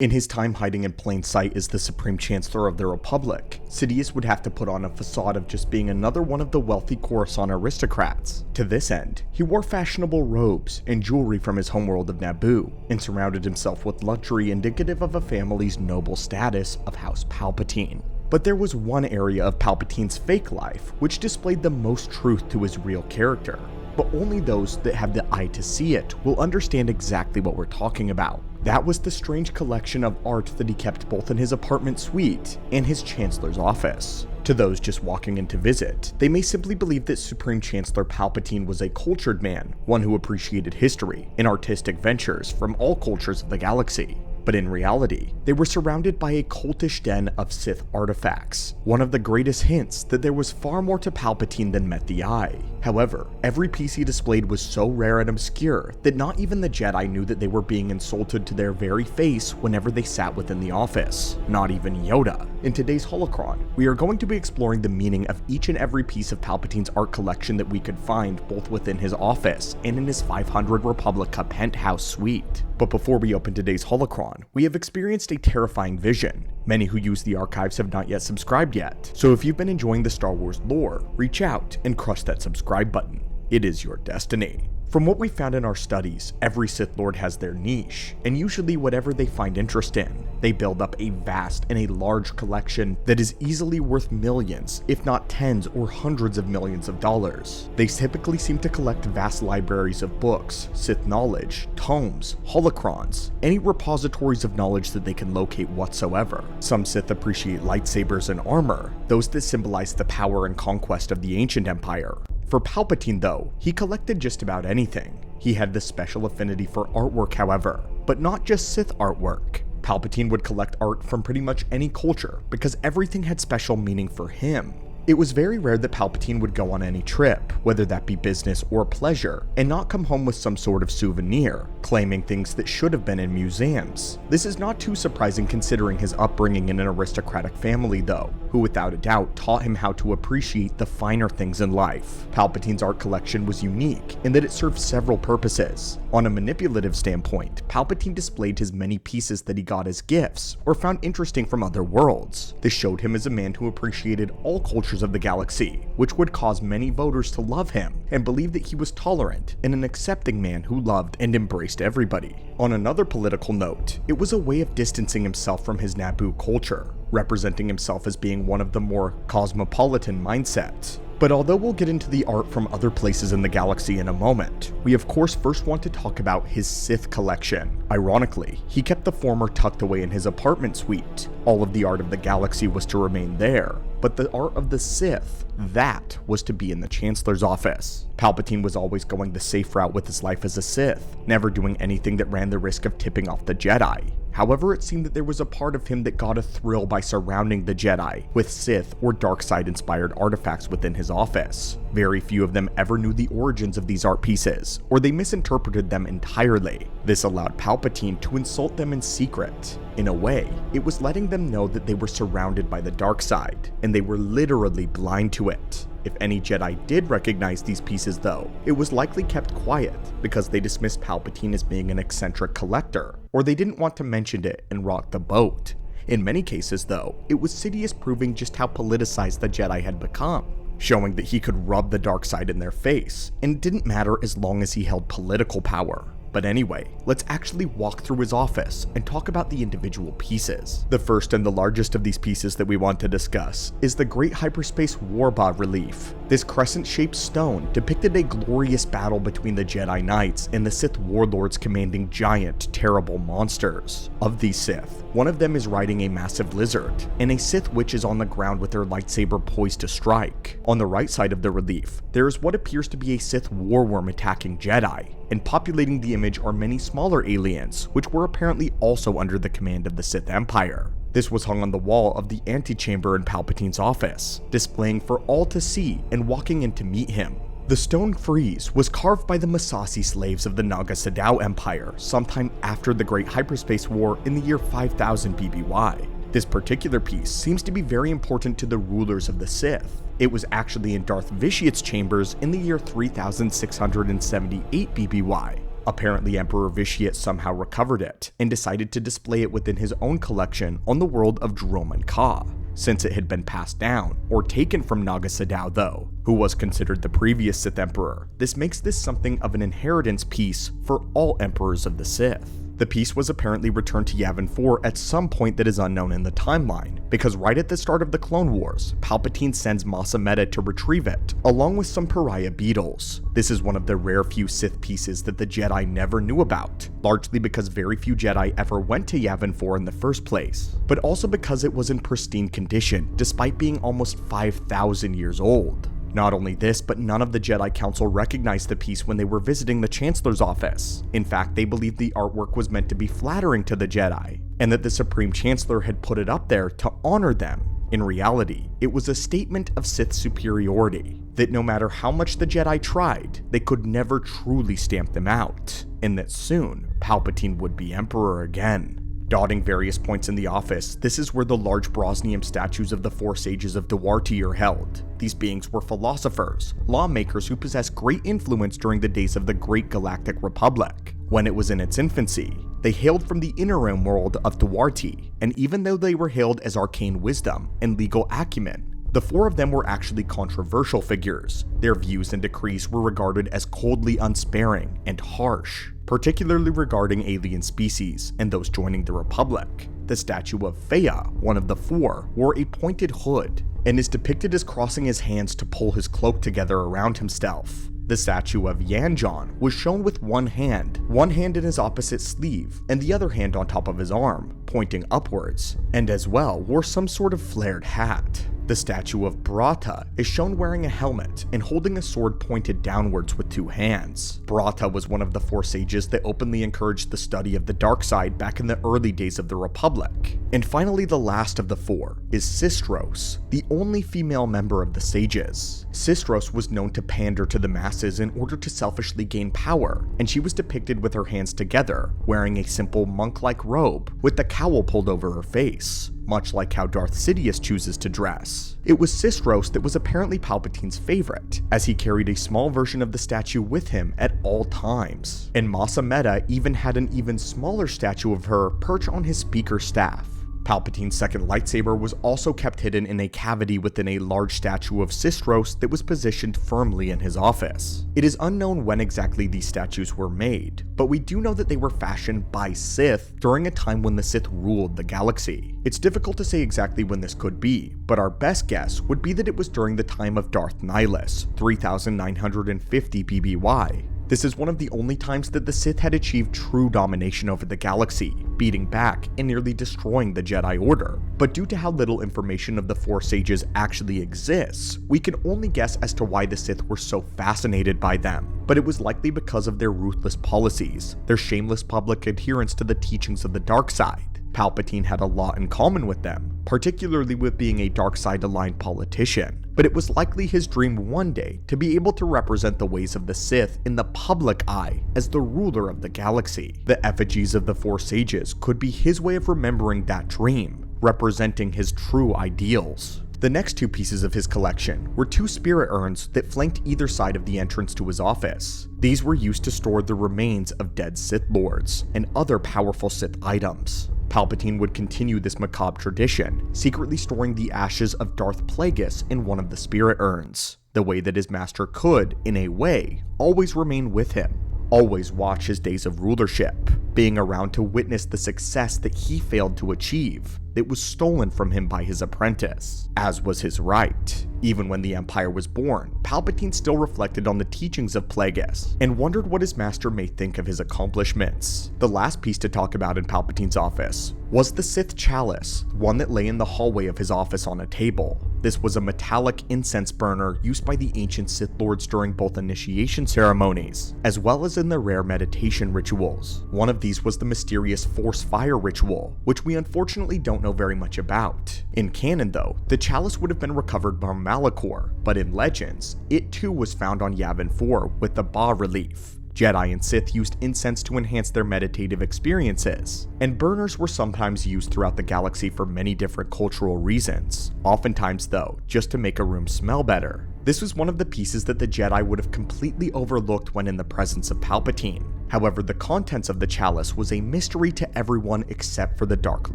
In his time hiding in plain sight as the Supreme Chancellor of the Republic, Sidious would have to put on a facade of just being another one of the wealthy Coruscant aristocrats. To this end, he wore fashionable robes and jewelry from his homeworld of Naboo, and surrounded himself with luxury indicative of a family's noble status of House Palpatine. But there was one area of Palpatine's fake life which displayed the most truth to his real character. But only those that have the eye to see it will understand exactly what we're talking about. That was the strange collection of art that he kept both in his apartment suite and his Chancellor's office. To those just walking in to visit, they may simply believe that Supreme Chancellor Palpatine was a cultured man, one who appreciated history and artistic ventures from all cultures of the galaxy. But in reality, they were surrounded by a cultish den of Sith artifacts, one of the greatest hints that there was far more to Palpatine than met the eye. However, every piece he displayed was so rare and obscure that not even the Jedi knew that they were being insulted to their very face whenever they sat within the office, not even Yoda. In today's Holocron, we are going to be exploring the meaning of each and every piece of Palpatine's art collection that we could find both within his office and in his 500 Republica penthouse suite. But before we open today's Holocron, we have experienced a terrifying vision. Many who use the archives have not yet subscribed yet, so if you've been enjoying the Star Wars lore, reach out and crush that subscribe button. It is your destiny. From what we found in our studies, every Sith Lord has their niche, and usually whatever they find interest in. They build up a vast and a large collection that is easily worth millions, if not tens or hundreds of millions of dollars. They typically seem to collect vast libraries of books, Sith knowledge, tomes, holocrons, any repositories of knowledge that they can locate whatsoever. Some Sith appreciate lightsabers and armor, those that symbolize the power and conquest of the ancient empire. For Palpatine though, he collected just about anything. He had this special affinity for artwork however, but not just Sith artwork. Palpatine would collect art from pretty much any culture because everything had special meaning for him. It was very rare that Palpatine would go on any trip, whether that be business or pleasure, and not come home with some sort of souvenir, claiming things that should have been in museums. This is not too surprising considering his upbringing in an aristocratic family though, who without a doubt taught him how to appreciate the finer things in life. Palpatine's art collection was unique in that it served several purposes. On a manipulative standpoint, Palpatine displayed his many pieces that he got as gifts or found interesting from other worlds. This showed him as a man who appreciated all cultures of the galaxy, which would cause many voters to love him and believe that he was tolerant and an accepting man who loved and embraced everybody. On another political note, it was a way of distancing himself from his Naboo culture, representing himself as being one of the more cosmopolitan mindsets. But although we'll get into the art from other places in the galaxy in a moment, we of course first want to talk about his Sith collection. Ironically, he kept the former tucked away in his apartment suite. All of the art of the galaxy was to remain there, but the art of the Sith, that was to be in the Chancellor's office. Palpatine was always going the safe route with his life as a Sith, never doing anything that ran the risk of tipping off the Jedi. However, it seemed that there was a part of him that got a thrill by surrounding the Jedi with Sith or dark side inspired artifacts within his office. Very few of them ever knew the origins of these art pieces, or they misinterpreted them entirely. This allowed Palpatine to insult them in secret. In a way, it was letting them know that they were surrounded by the dark side, and they were literally blind to it. If any Jedi did recognize these pieces though, it was likely kept quiet because they dismissed Palpatine as being an eccentric collector, or they didn't want to mention it and rock the boat. In many cases though, it was Sidious proving just how politicized the Jedi had become, showing that he could rub the dark side in their face, and it didn't matter as long as he held political power. But anyway, let's actually walk through his office and talk about the individual pieces. The first and the largest of these pieces that we want to discuss is the Great Hyperspace Warbah relief. This crescent-shaped stone depicted a glorious battle between the Jedi Knights and the Sith warlords commanding giant, terrible monsters. Of these Sith, one of them is riding a massive lizard, and a Sith witch is on the ground with her lightsaber poised to strike. On the right side of the relief, there is what appears to be a Sith warworm attacking Jedi, and populating the image are many smaller aliens, which were apparently also under the command of the Sith Empire. This was hung on the wall of the antechamber in Palpatine's office, displaying for all to see and walking in to meet him. The stone frieze was carved by the Massassi slaves of the Naga Sadow Empire sometime after the Great Hyperspace War in the year 5000 BBY. This particular piece seems to be very important to the rulers of the Sith. It was actually in Darth Vitiat's chambers in the year 3678 BBY. Apparently, Emperor Vitiate somehow recovered it and decided to display it within his own collection on the world of Dromund Ka. Since it had been passed down, or taken from Naga Sadow though, who was considered the previous Sith Emperor, this makes this something of an inheritance piece for all Emperors of the Sith. The piece was apparently returned to Yavin 4 at some point that is unknown in the timeline, because right at the start of the Clone Wars, Palpatine sends Mas Amedda to retrieve it, along with some pariah beetles. This is one of the rare few Sith pieces that the Jedi never knew about, largely because very few Jedi ever went to Yavin 4 in the first place, but also because it was in pristine condition, despite being almost 5,000 years old. Not only this, but none of the Jedi Council recognized the piece when they were visiting the Chancellor's office. In fact, they believed the artwork was meant to be flattering to the Jedi, and that the Supreme Chancellor had put it up there to honor them. In reality, it was a statement of Sith superiority, that no matter how much the Jedi tried, they could never truly stamp them out, and that soon, Palpatine would be Emperor again. Dotting various points in the office, this is where the large Brosnium statues of the four sages of Dwartii are held. These beings were philosophers, lawmakers who possessed great influence during the days of the Great Galactic Republic. When it was in its infancy, they hailed from the inner realm world of Dwartii, and even though they were hailed as arcane wisdom and legal acumen, the four of them were actually controversial figures. Their views and decrees were regarded as coldly unsparing and harsh, particularly regarding alien species and those joining the Republic. The statue of Feya, one of the four, wore a pointed hood and is depicted as crossing his hands to pull his cloak together around himself. The statue of Yanjon was shown with one hand in his opposite sleeve, and the other hand on top of his arm, pointing upwards, and as well wore some sort of flared hat. The statue of Brata is shown wearing a helmet and holding a sword pointed downwards with two hands. Brata was one of the four sages that openly encouraged the study of the dark side back in the early days of the Republic. And finally, the last of the four is Sistros, the only female member of the sages. Sistros was known to pander to the masses in order to selfishly gain power, and she was depicted with her hands together, wearing a simple monk-like robe with the cowl pulled over her face, much like how Darth Sidious chooses to dress. It was Sistros that was apparently Palpatine's favorite, as he carried a small version of the statue with him at all times. And Mas Amedda even had an even smaller statue of her perch on his speaker staff. Palpatine's second lightsaber was also kept hidden in a cavity within a large statue of Sistros that was positioned firmly in his office. It is unknown when exactly these statues were made, but we do know that they were fashioned by Sith during a time when the Sith ruled the galaxy. It's difficult to say exactly when this could be, but our best guess would be that it was during the time of Darth Nihilus, 3950 BBY. This is one of the only times that the Sith had achieved true domination over the galaxy, beating back and nearly destroying the Jedi Order. But due to how little information of the four sages actually exists, we can only guess as to why the Sith were so fascinated by them. But it was likely because of their ruthless policies, their shameless public adherence to the teachings of the dark side. Palpatine had a lot in common with them, particularly with being a dark side aligned politician, but it was likely his dream one day to be able to represent the ways of the Sith in the public eye as the ruler of the galaxy. The effigies of the four sages could be his way of remembering that dream, representing his true ideals. The next two pieces of his collection were two spirit urns that flanked either side of the entrance to his office. These were used to store the remains of dead Sith Lords and other powerful Sith items. Palpatine would continue this macabre tradition, secretly storing the ashes of Darth Plagueis in one of the spirit urns, the way that his master could, in a way, always remain with him, always watch his days of rulership, being around to witness the success that he failed to achieve, that was stolen from him by his apprentice, as was his right. Even when the Empire was born, Palpatine still reflected on the teachings of Plagueis, and wondered what his master may think of his accomplishments. The last piece to talk about in Palpatine's office was the Sith chalice, one that lay in the hallway of his office on a table. This was a metallic incense burner used by the ancient Sith Lords during both initiation ceremonies, as well as in their rare meditation rituals. One of these was the mysterious Force Fire ritual, which we unfortunately don't know very much about. In canon though, the chalice would have been recovered from Malachor, but in legends, it too was found on Yavin 4 with the Ba relief. Jedi and Sith used incense to enhance their meditative experiences, and burners were sometimes used throughout the galaxy for many different cultural reasons, oftentimes though, just to make a room smell better. This was one of the pieces that the Jedi would have completely overlooked when in the presence of Palpatine. However, the contents of the chalice was a mystery to everyone except for the Dark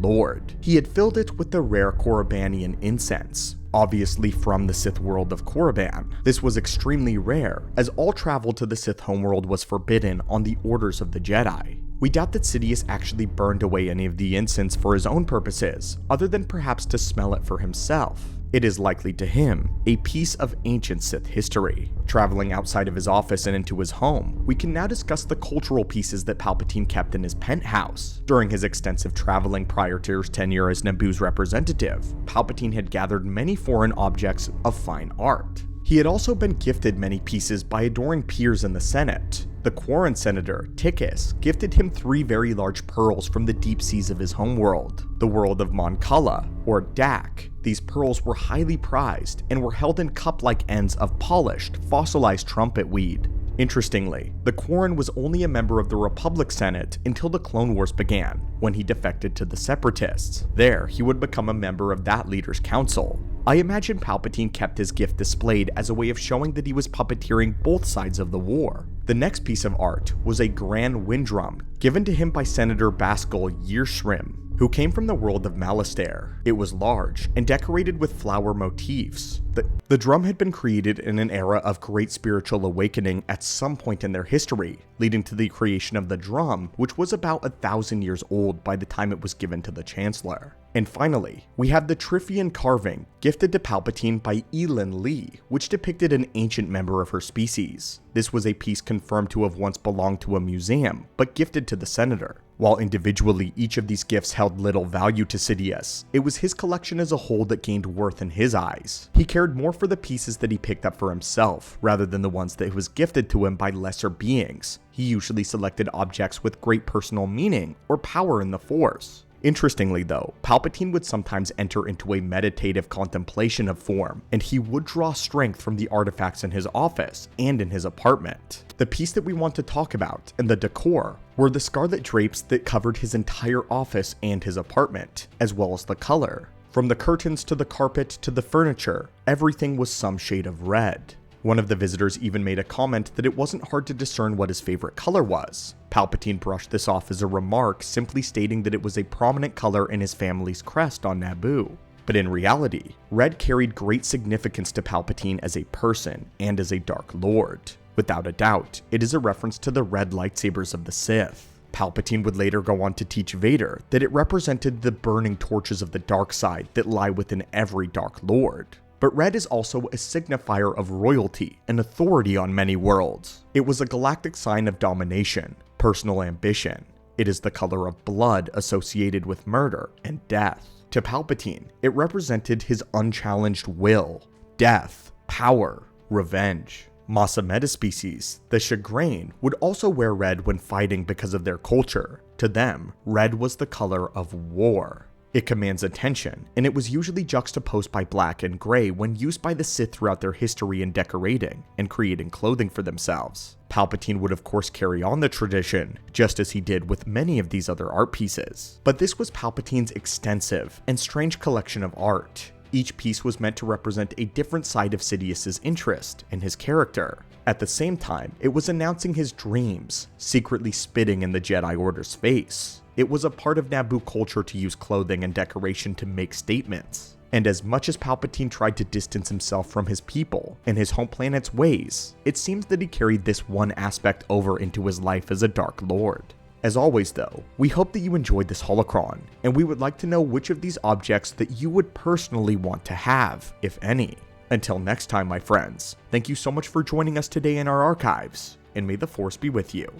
Lord. He had filled it with the rare Korribanian incense, obviously from the Sith world of Korriban. This was extremely rare, as all travel to the Sith homeworld was forbidden on the orders of the Jedi. We doubt that Sidious actually burned away any of the incense for his own purposes, other than perhaps to smell it for himself. It is likely to him a piece of ancient Sith history. Traveling outside of his office and into his home, we can now discuss the cultural pieces that Palpatine kept in his penthouse. During his extensive traveling prior to his tenure as Naboo's representative, Palpatine had gathered many foreign objects of fine art. He had also been gifted many pieces by adoring peers in the Senate. The Quarren senator, Tychus, gifted him 3 very large pearls from the deep seas of his homeworld, the world of Mon Cala, or Dak. These pearls were highly prized and were held in cup-like ends of polished, fossilized trumpet weed. Interestingly, the Quarren was only a member of the Republic Senate until the Clone Wars began, when he defected to the Separatists. There, he would become a member of that leader's council. I imagine Palpatine kept his gift displayed as a way of showing that he was puppeteering both sides of the war. The next piece of art was a grand wind drum given to him by Senator Baskel Yershrim, who came from the world of Malastare. It was large and decorated with flower motifs. The drum had been created in an era of great spiritual awakening at some point in their history, leading to the creation of the drum, which was about 1,000 years old by the time it was given to the Chancellor. And finally, we have the Triffian carving gifted to Palpatine by Elin Lee, which depicted an ancient member of her species. This was a piece confirmed to have once belonged to a museum, but gifted to the senator. While individually each of these gifts held little value to Sidious, it was his collection as a whole that gained worth in his eyes. He cared more for the pieces that he picked up for himself, rather than the ones that was gifted to him by lesser beings. He usually selected objects with great personal meaning or power in the Force. Interestingly though, Palpatine would sometimes enter into a meditative contemplation of form, and he would draw strength from the artifacts in his office and in his apartment. The piece that we want to talk about, and the decor, were the scarlet drapes that covered his entire office and his apartment, as well as the color. From the curtains to the carpet to the furniture, everything was some shade of red. One of the visitors even made a comment that it wasn't hard to discern what his favorite color was. Palpatine brushed this off as a remark, simply stating that it was a prominent color in his family's crest on Naboo. But in reality, red carried great significance to Palpatine as a person and as a Dark Lord. Without a doubt, it is a reference to the red lightsabers of the Sith. Palpatine would later go on to teach Vader that it represented the burning torches of the dark side that lie within every Dark Lord. But red is also a signifier of royalty and authority on many worlds. It was a galactic sign of domination, personal ambition. It is the color of blood associated with murder and death. To Palpatine, it represented his unchallenged will, death, power, revenge. Massa metaspecies, the Chagrain, would also wear red when fighting because of their culture. To them, red was the color of war. It commands attention, and it was usually juxtaposed by black and gray when used by the Sith throughout their history in decorating and creating clothing for themselves. Palpatine would of course carry on the tradition, just as he did with many of these other art pieces. But this was Palpatine's extensive and strange collection of art. Each piece was meant to represent a different side of Sidious's interest and his character. At the same time, it was announcing his dreams, secretly spitting in the Jedi Order's face. It was a part of Naboo culture to use clothing and decoration to make statements. And as much as Palpatine tried to distance himself from his people and his home planet's ways, it seems that he carried this one aspect over into his life as a Dark Lord. As always though, we hope that you enjoyed this holocron, and we would like to know which of these objects that you would personally want to have, if any. Until next time, my friends, thank you so much for joining us today in our archives, and may the Force be with you.